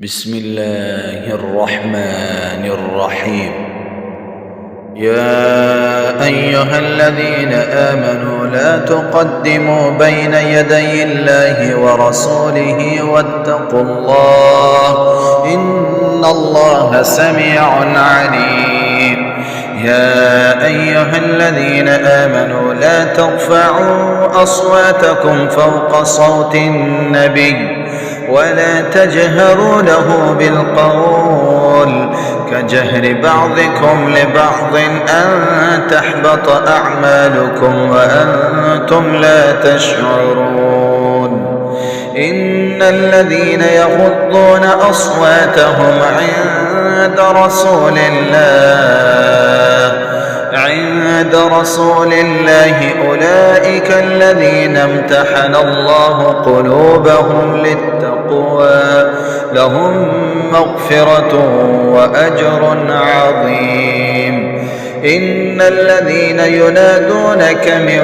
بسم الله الرحمن الرحيم. يا أيها الذين آمنوا لا تقدموا بين يدي الله ورسوله واتقوا الله إن الله سميع عليم. يا أيها الذين آمنوا لا ترفعوا أصواتكم فوق صوت النبي ولا تجهروا له بالقول كجهر بعضكم لبعض أن تحبط أعمالكم وأنتم لا تشعرون. إن الذين يغضون أصواتهم عند رسول الله أولئك الذين امتحن الله قلوبهم للتقوى لهم مغفرة وأجر عظيم. إن الذين ينادونك من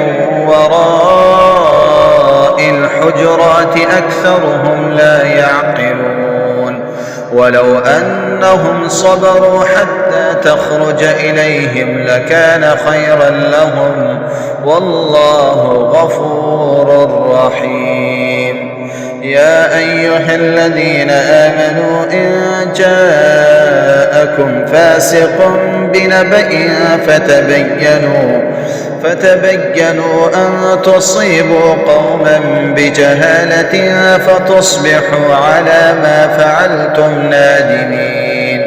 وراء الحجرات أكثرهم لا يعقلون. ولو أنهم صبروا حتى تخرج إليهم لكان خيرا لهم والله غفور رحيم. يا أيها الذين آمنوا إن جاءكم فاسق بنبأ فتبينوا أن تصيبوا قوما بجهالة فتصبحوا على ما فعلتم نادمين.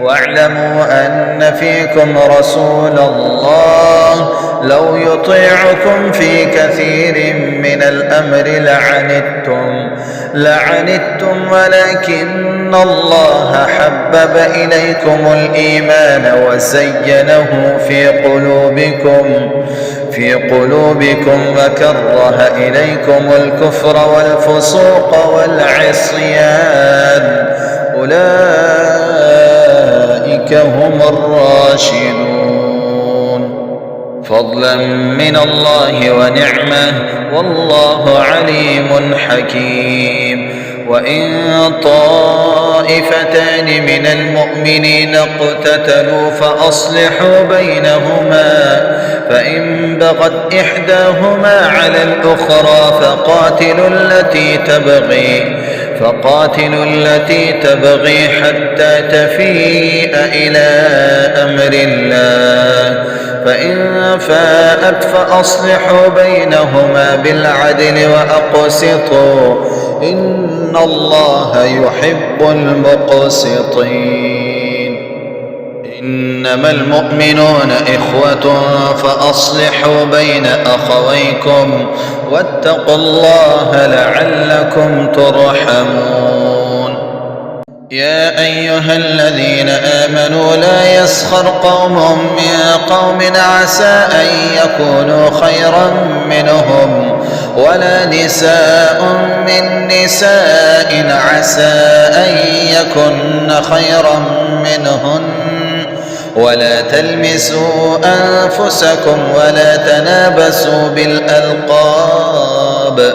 واعلموا أن فيكم رسول الله لو يطيعكم في كثير من الأمر لعنتم ولكن الله حبب إليكم الإيمان وزينه في قلوبكم وكره إليكم الكفر والفسوق والعصيان أولئك هم الراشدون فضلا من الله ونعمة والله عليم حكيم. وإن طائفتان من المؤمنين اقتتلوا فأصلحوا بينهما فإن بغت إحداهما على الأخرى فقاتلوا التي تبغي حتى تفيء إلى أمر الله فإن فاءت فأصلحوا بينهما بالعدل وأقسطوا إن الله يحب المقسطين. إنما المؤمنون إخوة فأصلحوا بين أخويكم واتقوا الله لعلكم ترحمون. يا أيها الذين آمنوا لا يسخر قوم من قوم عسى أن يكونوا خيرا منهم ولا نساء من نساء عسى أن يكن خيرا منهن ولا تلمسوا أنفسكم ولا تنابسوا بالألقاب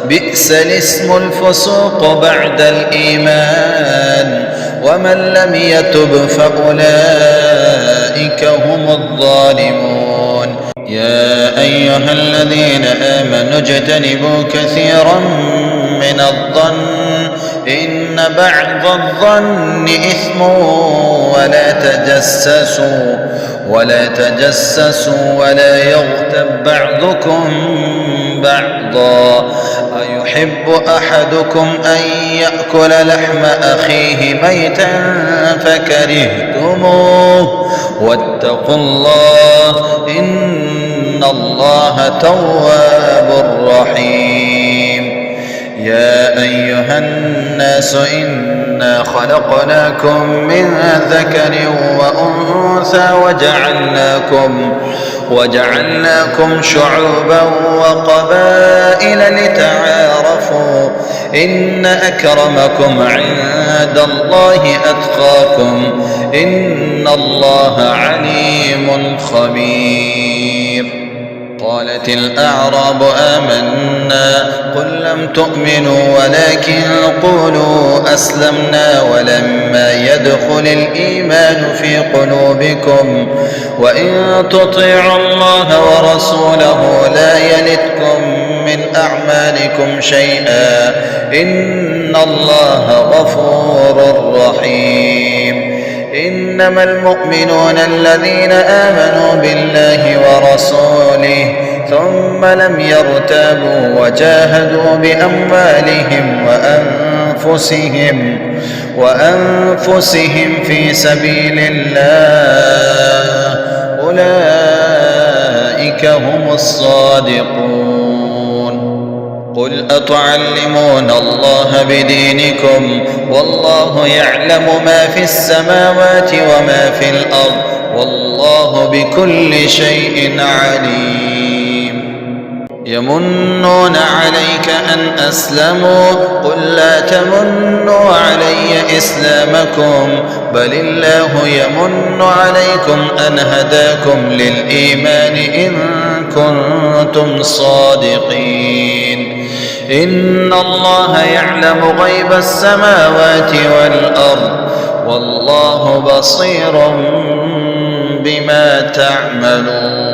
بئس الاسم الفسوق بعد الإيمان ومن لم يتب فأولئك هم الظالمون. يا أيها الذين آمنوا اجتنبوا كثيرا من الظن إن بعض الظن إثم ولا تجسسوا ولا يغتب بعضكم بعضا أيحب أحدكم أن يأكل لحم أخيه ميتا فكرهتموه واتقوا الله إن الله تواب رحيم. يا أيها الناس إنا خلقناكم من ذكر وأنثى وجعلناكم شعوبا وقبائل لتعارفوا إن أكرمكم عند الله أتقاكم إن الله عليم خبير. قالت الأعراب آمنا قل لم تؤمنوا ولكن قولوا أسلمنا ولما يدخل الإيمان في قلوبكم وإن تطيعوا الله ورسوله لا يلتكم من أعمالكم شيئا إن الله غفور رحيم. إنما المؤمنون الذين آمنوا بالله ورسوله ثم لم يرتابوا وجاهدوا بأموالهم وأنفسهم في سبيل الله أولئك هم الصادقون. قل أتعلمون الله بدينكم والله يعلم ما في السماوات وما في الأرض والله بكل شيء عليم. يمنون عليك أن أسلموا قل لا تمنوا علي إسلامكم بل الله يمن عليكم أن هداكم للإيمان إن كنتم صادقين. إن الله يعلم غيب السماوات والأرض والله بصير بما تعملون.